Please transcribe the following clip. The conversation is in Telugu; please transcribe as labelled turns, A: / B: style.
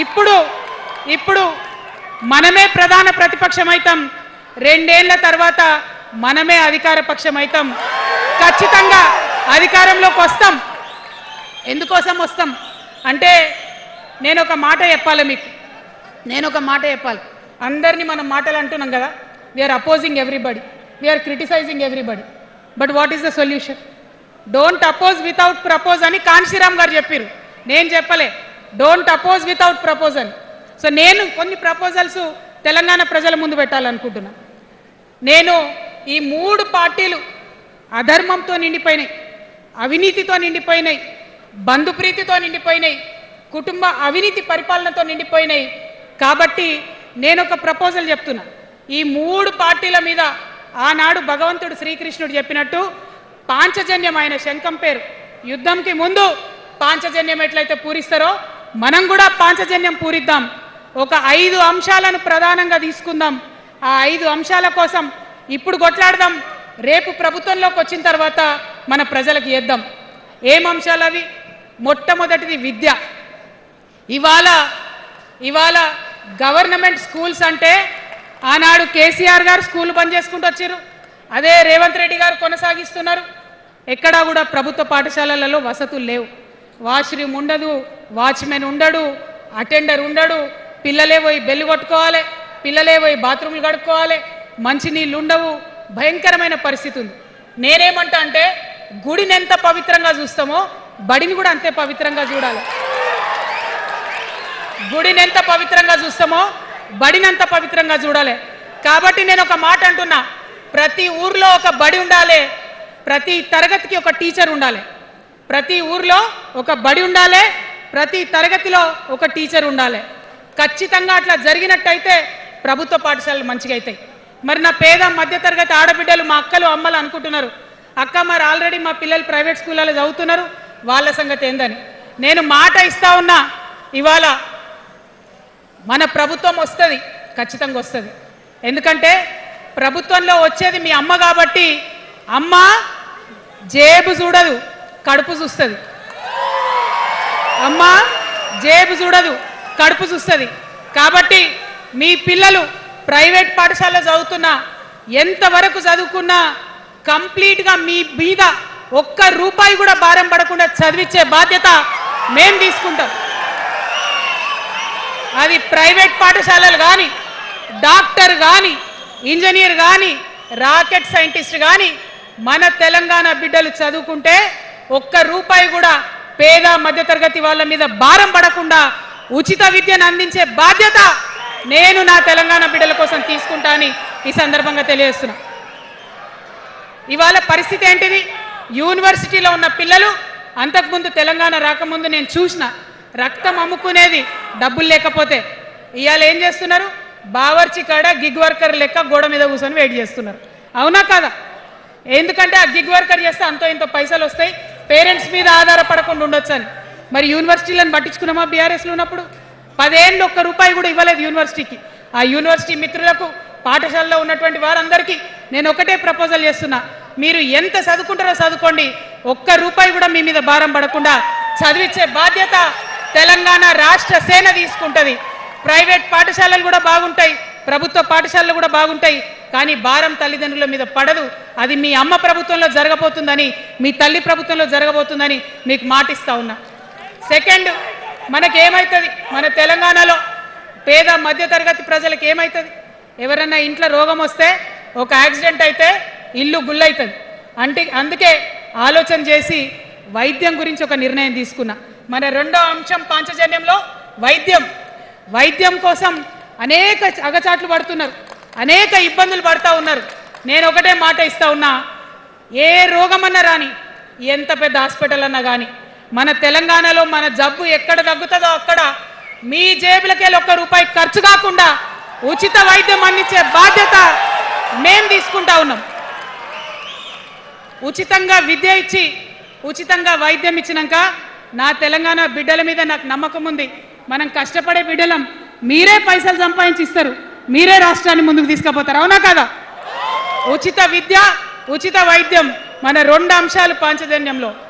A: ఇప్పుడు ఇప్పుడు మనమే ప్రధాన ప్రతిపక్షం అవుతాం, 2 ఏళ్ల తర్వాత మనమే అధికార పక్షం అవుతాం. ఖచ్చితంగా అధికారంలోకి వస్తాం. ఎందుకోసం వస్తాం అంటే నేను ఒక మాట చెప్పాలి మీకు, అందరినీ మనం మాటలు అంటున్నాం కదా, we are opposing everybody, we are criticising everybody, but what is the solution? Don't oppose without propose అని కాన్షీరామ్ గారు చెప్పారు, నేను చెప్పలే. Don't oppose without proposal. So నేను కొన్ని ప్రపోజల్స్ తెలంగాణ ప్రజల ముందు పెట్టాలనుకుంటున్నా. నేను ఈ 3 పార్టీలు అధర్మంతో నిండిపోయినాయి, అవినీతితో నిండిపోయినాయి, బంధుప్రీతితో నిండిపోయినాయి, కుటుంబ అవినీతి పరిపాలనతో నిండిపోయినాయి. కాబట్టి నేను ఒక ప్రపోజల్ చెప్తున్నా. ఈ 3 పార్టీల మీద ఆనాడు భగవంతుడు శ్రీకృష్ణుడు చెప్పినట్టు పాంచజన్యం, ఆయన శంఖం పేరు, యుద్ధంకి ముందు పాంచజన్యం ఎట్లయితే పూరిస్తారో మనం కూడా పాంచజన్యం పూరిద్దాం. ఒక 5 అంశాలను ప్రధానంగా తీసుకుందాం. ఆ 5 అంశాల కోసం ఇప్పుడు కొట్లాడదాం, రేపు ప్రభుత్వంలోకి వచ్చిన తర్వాత మన ప్రజలకు ఇద్దాం. ఏం అంశాలు అవి? మొట్టమొదటిది విద్య. ఇవాళ గవర్నమెంట్ స్కూల్స్ అంటే ఆనాడు కేసీఆర్ గారు స్కూల్ బంద్ చేసుకుంటూ వచ్చారు, అదే రేవంత్ రెడ్డి గారు కొనసాగిస్తున్నారు. ఎక్కడా కూడా ప్రభుత్వ పాఠశాలలలో వసతులు లేవు. వాష్రూమ్ ఉండదు, వాచ్మెన్ ఉండడు, అటెండర్ ఉండడు, పిల్లలే పోయి బెల్లు కొట్టుకోవాలి, పిల్లలే పోయి బాత్రూమ్లు కడుక్కోవాలి, మంచినీళ్ళు ఉండవు, భయంకరమైన పరిస్థితి ఉంది. నేనేమంటా అంటే గుడిని ఎంత పవిత్రంగా చూస్తామో బడిని కూడా అంతే పవిత్రంగా చూడాలి. గుడిని ఎంత పవిత్రంగా చూస్తామో బడిని అంత పవిత్రంగా చూడాలి. కాబట్టి నేను ఒక మాట అంటున్నా, ప్రతి ఊర్లో ఒక బడి ఉండాలి, ప్రతి తరగతికి ఒక టీచర్ ఉండాలి. ప్రతి ఊర్లో ఒక బడి ఉండాలి, ప్రతి తరగతిలో ఒక టీచర్ ఉండాలి. ఖచ్చితంగా అట్లా జరిగినట్టయితే ప్రభుత్వ పాఠశాలలు మంచిగా అవుతాయి. మరి నా పేద మధ్యతరగతి ఆడబిడ్డలు, మా అక్కలు అమ్మలు అనుకుంటున్నారు, అక్క మరి ఆల్రెడీ మా పిల్లలు ప్రైవేట్ స్కూళ్ళలో చదువుతున్నారు, వాళ్ళ సంగతి ఏందని. నేను మాట ఇస్తా ఉన్నా, ఇవాళ మన ప్రభుత్వం వస్తుంది, ఖచ్చితంగా వస్తుంది. ఎందుకంటే ప్రభుత్వంలో వచ్చేది మీ అమ్మ కాబట్టి, అమ్మ జేబు చూడదు, కడుపు చూస్తుంది. అమ్మ జేబు చూడదు, కడుపు చూస్తుంది. కాబట్టి మీ పిల్లలు ప్రైవేట్ పాఠశాలలో చదువుతున్నా, ఎంతవరకు చదువుకున్నా కంప్లీట్గా మీ మీద ఒక్క రూపాయి కూడా భారం పడకుండా చదివించే బాధ్యత మేము తీసుకుంటాం. అది ప్రైవేట్ పాఠశాలలు కానీ, డాక్టర్ కానీ, ఇంజనీర్ కానీ, రాకెట్ సైంటిస్ట్ కానీ మన తెలంగాణ బిడ్డలు చదువుకుంటే ఒక్క రూపాయి కూడా పేద మధ్యతరగతి వాళ్ళ మీద భారం పడకుండా ఉచిత విద్యను అందించే బాధ్యత నేను నా తెలంగాణ బిడ్డల కోసం తీసుకుంటా అని ఈ సందర్భంగా తెలియజేస్తున్నా. ఇవాళ పరిస్థితి ఏంటిది? యూనివర్సిటీలో ఉన్న పిల్లలు అంతకుముందు తెలంగాణ రాకముందు నేను చూసిన రక్తం అమ్ముకునేది డబ్బులు లేకపోతే. ఇవాళ ఏం చేస్తున్నారు? బావర్చి కాడ గిగ్ వర్కర్ లెక్క గోడ మీద కూర్చొని వెయిట్ చేస్తున్నారు. అవునా కాదా? ఎందుకంటే ఆ గిగ్ వర్కర్ చేస్తే అంతో ఇంతో పైసలు వస్తాయి, పేరెంట్స్ మీద ఆధారపడకుండా ఉండొచ్చు అని. మరి యూనివర్సిటీలను పట్టించుకున్నామా? బీఆర్ఎస్లో ఉన్నప్పుడు 10 ఏళ్ళు ఒక్క రూపాయి కూడా ఇవ్వలేదు యూనివర్సిటీకి. ఆ యూనివర్సిటీ మిత్రులకు, పాఠశాలలో ఉన్నటువంటి వారందరికీ నేను ఒకటే ప్రపోజల్ చేస్తున్నా, మీరు ఎంత చదువుకుంటారో చదువుకోండి, ఒక్క రూపాయి కూడా మీ మీద భారం పడకుండా చదివించే బాధ్యత తెలంగాణ రాష్ట్ర సేన తీసుకుంటుంది. ప్రైవేట్ పాఠశాలలు కూడా బాగుంటాయి, ప్రభుత్వ పాఠశాలలు కూడా బాగుంటాయి, కానీ భారం తల్లిదండ్రుల మీద పడదు. అది మీ అమ్మ ప్రభుత్వంలో జరగబోతుందని, మీ తల్లి ప్రభుత్వంలో జరగబోతుందని మీకు మాటిస్తా ఉన్నా. సెకండ్, మనకేమవుతుంది? మన తెలంగాణలో పేద మధ్యతరగతి ప్రజలకు ఏమవుతుంది? ఎవరైనా ఇంట్లో రోగం వస్తే, ఒక యాక్సిడెంట్ అయితే ఇల్లు గుల్లవుతుంది. అందుకే ఆలోచన చేసి వైద్యం గురించి ఒక నిర్ణయం తీసుకున్నా. మన రెండో అంశం పాంచజన్యంలో వైద్యం కోసం అనేక అగచాట్లు పడుతున్నారు, అనేక ఇబ్బందులు పడుతూ ఉన్నారు. నేను ఒకటే మాట ఇస్తా ఉన్నా, ఏ రోగమన్నా రాని, ఎంత పెద్ద హాస్పిటల్ అన్నా కానీ, మన తెలంగాణలో మన జబ్బు ఎక్కడ తగ్గుతుందో అక్కడ మీ జేబులకెళ్ళి ఒక్క రూపాయి ఖర్చు కాకుండా ఉచిత వైద్యం అందించే బాధ్యత మేము తీసుకుంటా ఉన్నాం. ఉచితంగా విద్య ఇచ్చి, ఉచితంగా వైద్యం ఇచ్చినాక నా తెలంగాణ బిడ్డల మీద నాకు నమ్మకం ఉంది. మనం కష్టపడే బిడ్డలం, మీరే పైసలు సంపాదించి ఇస్తారు, మీరే రాష్ట్రాన్ని ముందుకు తీసుకుపోతారు. అవునా కదా? ఉచిత విద్య, ఉచిత వైద్యం మన 2 అంశాలు పాంచజన్యంలో.